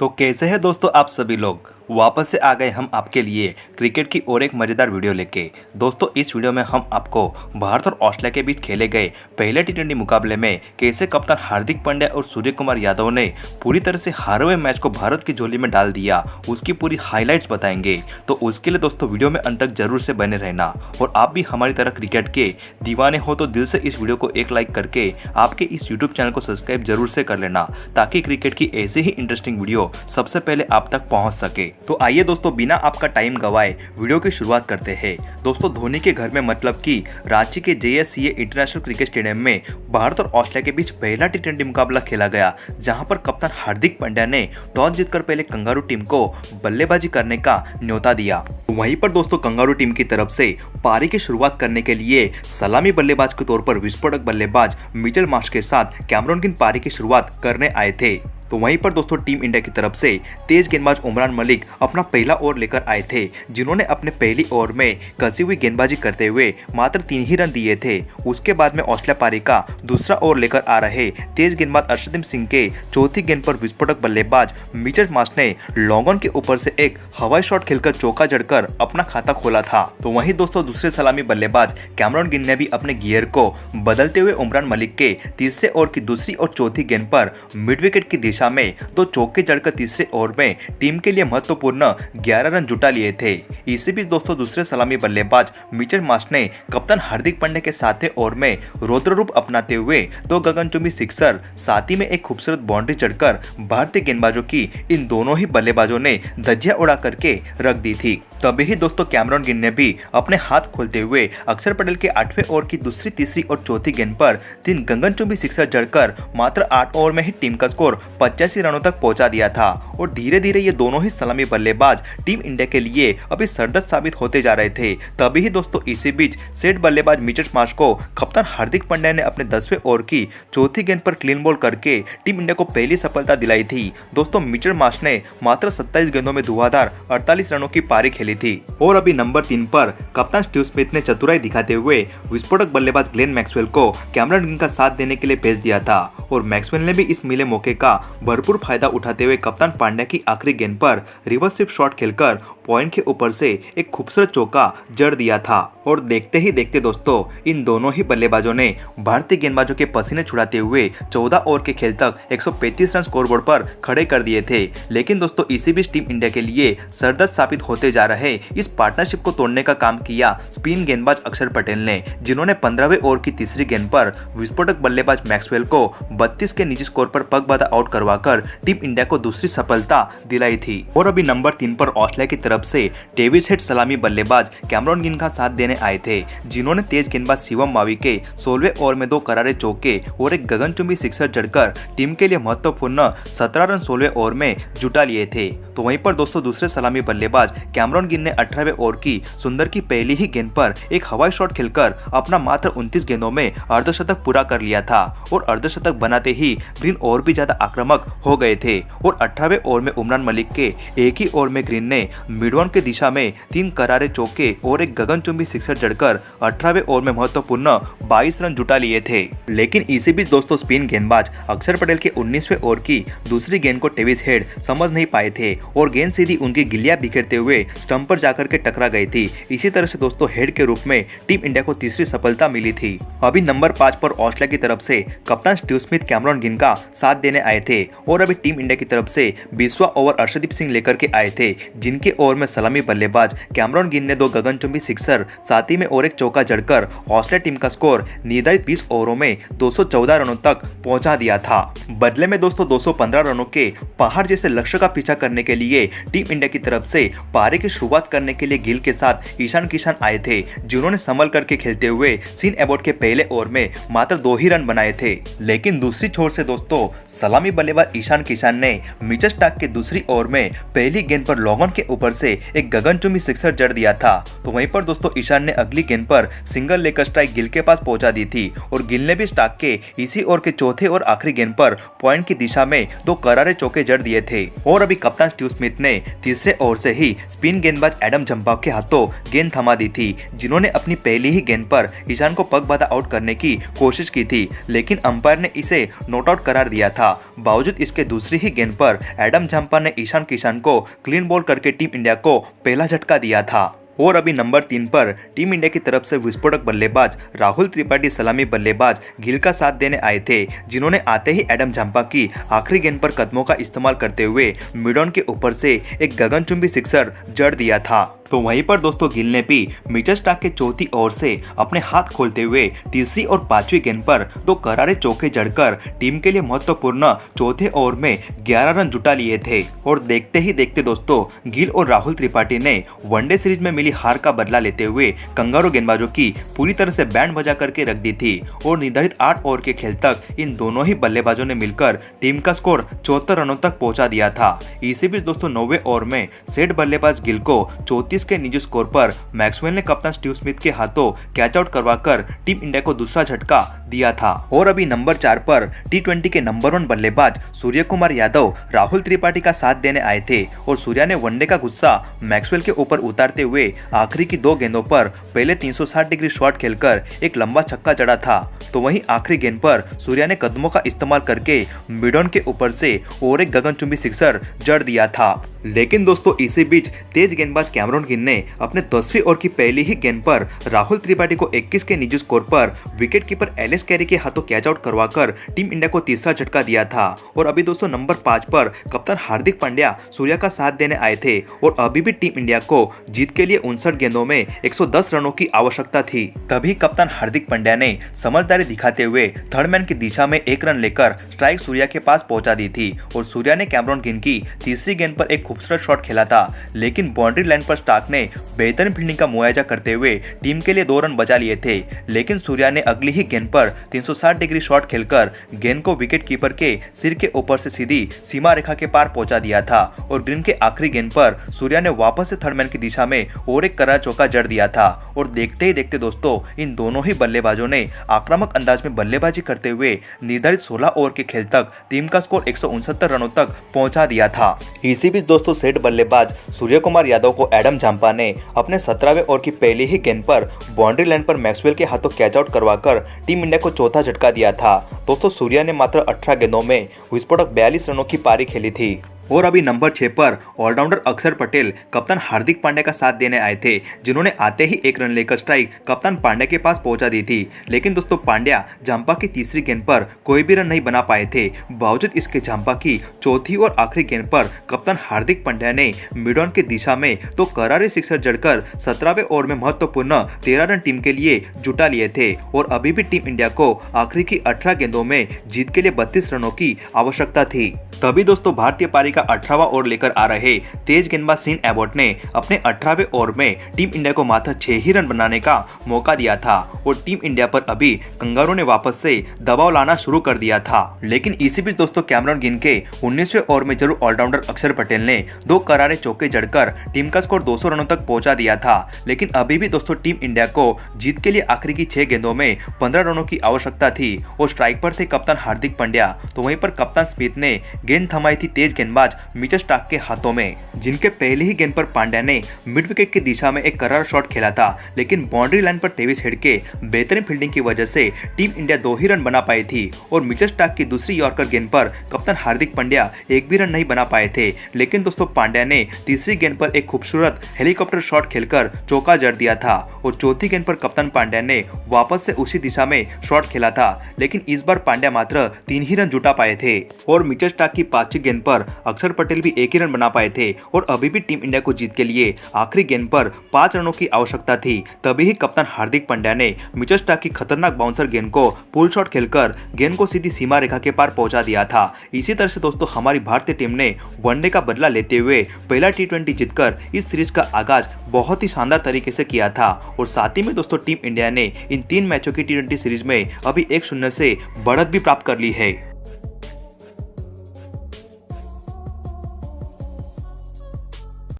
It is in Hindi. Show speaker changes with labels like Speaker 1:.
Speaker 1: तो कैसे हैं दोस्तों आप सभी लोग। वापस से आ गए हम आपके लिए क्रिकेट की और एक मज़ेदार वीडियो लेके। दोस्तों इस वीडियो में हम आपको भारत और ऑस्ट्रेलिया के बीच खेले गए पहले टी20 मुकाबले में कैसे कप्तान हार्दिक पांड्या और सूर्य कुमार यादव ने पूरी तरह से हारे हुए मैच को भारत की झोली में डाल दिया, उसकी पूरी हाईलाइट्स बताएंगे। तो उसके लिए दोस्तों वीडियो में अंत तक जरूर से बने रहना। और आप भी हमारी तरह क्रिकेट के दीवाने हो तो दिल से इस वीडियो को एक लाइक करके आपके इस यूट्यूब चैनल को सब्सक्राइब जरूर से कर लेना, ताकि क्रिकेट की ऐसी ही इंटरेस्टिंग वीडियो सबसे पहले आप तक पहुंच सके। तो आइए दोस्तों बिना आपका टाइम गवाए वीडियो की शुरुआत करते हैं। दोस्तों धोनी के घर में मतलब कि रांची के JSCA इंटरनेशनल क्रिकेट स्टेडियम में भारत और ऑस्ट्रेलिया के बीच पहला टी20 मुकाबला खेला गया, जहां पर कप्तान हार्दिक पांड्या ने टॉस जीतकर पहले कंगारू टीम को बल्लेबाजी करने का न्योता दिया। वहीं पर दोस्तों कंगारू टीम की तरफ से पारी की शुरुआत करने के लिए सलामी बल्लेबाज के तौर पर विस्फोटक बल्लेबाज मिचेल मार्श के साथ कैमरॉन ग्रीन पारी की शुरुआत करने आए थे। तो वहीं पर दोस्तों टीम इंडिया की तरफ से तेज गेंदबाज उमरान मलिक अपना पहला ओवर लेकर आए थे, जिन्होंने अपने पहली ओवर में कसी हुई गेंदबाजी करते हुए मात्र 3 ही रन दिए थे। उसके बाद में ऑस्ट्रेलिया पारी का दूसरा ओवर लेकर आ रहे तेज गेंदबाज अर्शदीप सिंह के चौथी गेंद पर विस्फोटक बल्लेबाज मिचेल मार्श ने लॉन्ग ऑन के ऊपर से एक हवाई शॉट खेलकर चौका जड़कर अपना खाता खोला था। तो वहीं दोस्तों दूसरे सलामी बल्लेबाज कैमरॉन ग्रीन ने भी अपने गियर को बदलते हुए उमरान मलिक के तीसरे ओवर की दूसरी और चौथी गेंद पर मिड विकेट की दिशा में 2 चौके जड़कर तीसरे ओवर में टीम के लिए महत्वपूर्ण 11 रन जुटा लिए थे। इसी बीच दोस्तों दूसरे सलामी बल्लेबाज मिचेल मार्श ने कप्तान हार्दिक पांड्या के 7वें ओवर में रौद्र रूप अपनाते हुए 2 गगनचुंबी सिक्सर, साथ ही में एक खूबसूरत बाउंड्री चढ़कर भारतीय गेंदबाजों की इन दोनों ही बल्लेबाजों ने धज्जियां उड़ा करके रख दी थी। तभी ही दोस्तों कैमरॉन ग्रीन ने भी अपने हाथ खोलते हुए अक्षर पटेल के 8वें ओवर की दूसरी, तीसरी और चौथी गेंद पर 3 गगनचुंबी सिक्सर जड़कर मात्र 8 ओवर में ही टीम का स्कोर 85 रनों तक पहुंचा दिया था। और धीरे धीरे ये दोनों ही सलामी बल्लेबाज टीम इंडिया के लिए अभी सरदर्द साबित होते जा रहे थे। तभी ही दोस्तों इसी बीच सेट बल्लेबाज मिचेल मार्श को कप्तान हार्दिक पांड्या ने अपने 10वें ओवर की चौथी गेंद पर क्लीन बॉल करके टीम इंडिया को पहली सफलता दिलाई थी। दोस्तों मिचेल मार्श ने मात्र 27 गेंदों में धुआंधार 48 रनों की पारी खेली थी। और अभी नंबर 3 पर कप्तान स्टीव स्मिथ ने चतुराई दिखाते हुए विस्फोटक बल्लेबाज ग्लेन मैक्सवेल को कैमरॉन ग्रीन का साथ देने के लिए भेज दिया था। और मैक्सवेल ने भी इस मिले मौके का भरपूर फायदा उठाते हुए कप्तान पांड्या की आखिरी गेंद पर रिवर्स स्विप शॉट खेलकर पॉइंट के ऊपर से एक खूबसूरत चौका जड़ दिया था। और देखते ही देखते दोस्तों इन दोनों ही बल्लेबाजों ने भारतीय गेंदबाजों के पसीने छुड़ाते हुए 14 ओवर के खेल तक 135 रन स्कोरबोर्ड पर खड़े कर दिए थे। लेकिन दोस्तों इसी बीच टीम इंडिया के लिए सरदर्द साबित होते जा रहे इस पार्टनरशिप को तोड़ने का काम किया स्पिन गेंदबाज अक्षर पटेल ने, जिन्होंने 15वें ओवर की तीसरी गेंद पर विस्फोटक बल्लेबाज मैक्सवेल को 32 के निजी स्कोर पर पगबाधा आउट करवाकर टीम इंडिया को दूसरी सफलता दिलाई थी। और अभी नंबर 3 पर ऑस्ट्रेलिया की तरफ से डेविस हेड सलामी बल्लेबाज कैमरॉन ग्रीन का साथ देने आए थे, जिन्होंने तेज गेंदबाज शिवम मावी के 16वें ओवर में 2 करारे चौके और एक गगनचुंबी सिक्सर जड़कर टीम के लिए महत्वपूर्ण 17 रन 16वें ओवर में जुटा लिए थे। तो वहीं पर दोस्तों दूसरे सलामी बल्लेबाज कैमरॉन ग्रीन ने 18वें ओवर की सुंदर की पहली ही गेंद पर एक हवाई शॉट खेलकर अपना मात्र 29 गेंदों में अर्धशतक पूरा कर लिया था। और अर्धशतक बनाते ही ग्रीन और भी ज्यादा आक्रामक हो गए थे। और 18वें ओवर में उमरान मलिक के एक ही ओवर में ग्रीन ने मिड ऑन की दिशा में 3 करारे चौके और एक गगनचुंबी सिक्सर जड़कर 18वें ओवर में महत्वपूर्ण 22 रन जुटा लिए थे। लेकिन इसी बीच दोस्तों स्पिन गेंदबाज अक्षर पटेल के 19वें ओवर की दूसरी गेंद को डेविस हेड समझ नहीं पाए थे और गेंद सीधी उनकी गिल्लियां बिखेरते हुए स्टंप पर जाकर के टकरा गई थी। इसी तरह से दोस्तों हेड के रूप में टीम इंडिया को तीसरी सफलता मिली थी। अभी नंबर 5 पर ऑस्ट्रेलिया की तरफ से कप्तान स्टीव स्मिथ कैमरॉन ग्रीन का साथ देने आए थे। और अभी टीम इंडिया की तरफ से 20वां ओवर अर्शदीप सिंह लेकर के आए थे, जिनके ओवर में सलामी बल्लेबाज कैमरॉन ग्रीन ने 2 गगनचुंबी सिक्सर, साथ ही में और एक चौका जड़कर ऑस्ट्रेलिया टीम का स्कोर निर्धारित 20 ओवरों में 214 रनों तक पहुंचा दिया था। बदले में दोस्तों 215 रनों के पहाड़ जैसे लक्ष्य का पीछा करने के लिए टीम इंडिया की तरफ से पारी की शुरुआत करने के लिए गिल के साथ ईशान किशन आए थे, जिन्होंने संभल करके खेलते हुए सीन एबॉट के पहले ओवर में मात्र 2 ही रन बनाए थे। लेकिन दूसरी छोर से दोस्तों सलामी बल्लेबाज ईशान किशन ने मिचेल स्टार्क के दूसरी ओवर में पहली गेंद पर लॉन्ग ऑन के ऊपर से एक गगनचुंबी सिक्सर जड़ दिया था। तो वहीं पर दोस्तों ईशान ने अगली गेंद पर सिंगल लेकर स्ट्राइक गिल के पास पहुंचा दी थी। और गिल ने भी स्टार्क के इसी ओवर के चौथे और आखिरी गेंद पर पॉइंट की दिशा में 2 करारे चौके जड़ दिए थे। और अभी कप्तान स्टीव स्मिथ ने तीसरे ओवर से ही स्पिन गेंदबाज एडम जंपाव के हाथों गेंद थमा दी थी, जिन्होंने अपनी पहली ही गेंद पर ईशान को पगबाधा आउट करने की कोशिश की थी, लेकिन अंपायर ने इसे नॉट आउट करार दिया था। बावजूद बावजूद इसके दूसरी ही गेंद पर एडम झाम्पा ने ईशान किशन को क्लीन बॉल करके टीम इंडिया को पहला झटका दिया था। और अभी नंबर 3 पर टीम इंडिया की तरफ से विस्फोटक बल्लेबाज राहुल त्रिपाठी सलामी बल्लेबाज गिल का साथ देने आए थे, जिन्होंने आते ही एडम झाम्पा की आखिरी गेंद पर कदमों का इस्तेमाल करते हुए मिड ऑन के ऊपर से एक गगनचुंबी सिक्सर जड़ दिया था। तो वहीं पर दोस्तों गिल ने भी मिचेल स्टार्क के चौथी ओवर से अपने हाथ खोलते हुए तीसरी और पांचवी गेंद पर 2 करारे चौके जड़कर टीम के लिए महत्वपूर्ण चौथे ओवर में 11 रन जुटा लिए थे। और देखते ही देखते दोस्तों गिल और राहुल त्रिपाठी ने वनडे सीरीज में मिली हार का बदला लेते हुए कंगारू गेंदबाजों की पूरी तरह से बैंड बजा करके रख दी थी। और निर्धारित 8 ओवर के खेल तक इन दोनों ही बल्लेबाजों ने मिलकर टीम का स्कोर 74 रनों तक पहुंचा दिया था। इसी बीच दोस्तों 9वें ओवर में सेट बल्लेबाज गिल को 34 के निजी स्कोर पर मैक्सवेल ने कप्तान स्टीव स्मिथ के हाथों कैच आउट करवाकर टीम इंडिया को दूसरा झटका दिया था। और अभी नंबर 4 पर टी20 के नंबर 1 बल्लेबाज सूर्य कुमार यादव राहुल त्रिपाठी का साथ देने आए थे। और सूर्या ने वनडे का गुस्सा मैक्सवेल के ऊपर उतारते हुए आखिरी की 2 गेंदों पर पहले 360 डिग्री शॉट खेलकर एक लंबा छक्का जड़ा था। तो वहीं आखिरी गेंद पर सूर्या ने कदमों का इस्तेमाल करके मिड ऑन के ऊपर से और एक गगनचुंबी सिक्सर जड़ दिया था। लेकिन दोस्तों इसी बीच तेज गेंदबाज कैमरन गिल ने अपने 10वीं ओवर की पहली ही गेंद पर राहुल त्रिपाठी को 21 के निजी स्कोर पर विकेट कीपर एलिस कैरी के हाथों कैच आउट करवाकर टीम इंडिया को तीसरा झटका दिया था। और अभी दोस्तों नंबर 5 पर कप्तान हार्दिक पांड्या सूर्या का साथ देने आए थे। और अभी भी टीम इंडिया को जीत के लिए 59 गेंदों में 110 रनों की आवश्यकता थी। तभी कप्तान हार्दिक पांड्या ने समझदारी दिखाते हुए थर्ड मैन की दिशा में 1 रन लेकर स्ट्राइक सूर्या के पास पहुंचा दी थी। और सूर्या ने कैमरन गिल की तीसरी गेंद पर एक खूबसूरत शॉट खेला था, लेकिन बाउंड्री लाइन पर स्टार्क ने बेहतरीन फील्डिंग का मुआवजा करते हुए टीम के लिए 2 रन बचा लिए थे। लेकिन सूर्या ने अगली ही गेंद पर 360 डिग्री शॉट खेलकर गेंद को विकेट कीपर के सिर के ऊपर से सीधी सीमा रेखा के पार पहुंचा दिया था। और ग्रीन के आखिरी गेंद पर सूर्या ने वापस से थर्ड मैन की दिशा में और एक करारा चौका जड़ दिया था। और देखते ही देखते दोस्तों इन दोनों ही बल्लेबाजों ने आक्रामक अंदाज में बल्लेबाजी करते हुए निर्धारित 16 ओवर के खेल तक टीम का स्कोर 169 रनों तक पहुंचा दिया था। इसी बीच दोस्तों सेट बल्लेबाज सूर्य कुमार यादव को एडम झाम्पा ने अपने 17वें ओवर की पहली ही गेंद पर बाउंड्री लाइन पर मैक्सवेल के हाथों कैच आउट करवाकर टीम इंडिया को चौथा झटका दिया था। दोस्तों सूर्या ने मात्र 18 गेंदों में विस्फोटक 42 रनों की पारी खेली थी। और अभी नंबर 6 पर ऑलराउंडर अक्षर पटेल कप्तान हार्दिक पांड्या का साथ देने आए थे, जिन्होंने आते ही 1 रन लेकर स्ट्राइक कप्तान पांड्या के पास पहुंचा दी थी। लेकिन दोस्तों पांड्या झाम्पा की तीसरी गेंद पर कोई भी रन नहीं बना पाए थे। बावजूद इसके झाम्पा की चौथी और आखिरी गेंद पर कप्तान हार्दिक पांड्या ने मिड ऑन की दिशा में 2 करारे सिक्सर जड़कर 17वें ओवर में महत्वपूर्ण 13 रन टीम के लिए जुटा लिए थे। और अभी भी टीम इंडिया को आखिरी की 18 गेंदों में जीत के लिए 32 रनों की आवश्यकता थी। तभी दोस्तों भारतीय पारी का 18वां ओवर लेकर आ रहे तेज गेंदबाज सीन एबॉट ने अपने 18वें ओवर में टीम इंडिया को मात्र 6 ही रन बनाने का मौका दिया था। और टीम इंडिया पर अभी कंगारू ने वापस से दबाव लाना शुरू कर दिया था। लेकिन इसी बीच दोस्तों कैमरन गिल के 19वें ओवर में जरूर ऑलराउंडर अक्षर पटेल ने 2 करारे चौके जड़कर टीम का स्कोर 200 रनों तक पहुंचा दिया था। लेकिन अभी भी दोस्तों टीम इंडिया को जीत के लिए आखिरी की 6 गेंदों में 15 रनों की आवश्यकता थी। और स्ट्राइक पर थे कप्तान हार्दिक पांड्या, तो वहीं पर कप्तान स्मिथ ने गेंद थमाई थी तेज गेंदबाज मिचेल स्टार्क के हाथों में, जिनके पहले ही गेंद पर पांड्या ने मिड विकेट की दिशा में एक करारा शॉट खेला था। लेकिन बाउंड्री लाइन पर टेविस हेड के बेहतरीन फील्डिंग की वजह से टीम इंडिया 2 ही रन बना पाई थी। और मिचेल स्टार्क की दूसरी यॉर्कर गेंद पर कप्तान हार्दिक पांड्या एक भी रन नहीं बना पाए थे। लेकिन दोस्तों पांड्या ने तीसरी गेंद पर एक खूबसूरत हेलीकॉप्टर शॉट खेलकर चौका जड़ दिया था। और चौथी गेंद पर कप्तान पांड्या ने वापस से उसी दिशा में शॉट खेला था। लेकिन इस बार पांड्या मात्र 3 ही रन जुटा पाए थे। और मिचेल स्टार्क की 5वीं गेंद पर अक्षर पटेल भी 1 ही रन बना पाए थे। और अभी भी टीम इंडिया को जीत के लिए आखिरी गेंद पर 5 रनों की आवश्यकता थी। तभी ही कप्तान हार्दिक पांड्या ने मिचेल स्टार्क की खतरनाक बाउंसर गेंद को पुल शॉट खेलकर गेंद को सीधी सीमा रेखा के पार पहुंचा दिया था। इसी तरह से दोस्तों हमारी भारतीय टीम ने वनडे का बदला लेते हुए पहला टी20 जीतकर इस सीरीज का आगाज बहुत ही शानदार तरीके से किया था। और साथ ही में दोस्तों टीम इंडिया ने इन 3 मैचों की टी20 सीरीज में अभी 1-0 से बढ़त भी प्राप्त कर ली है।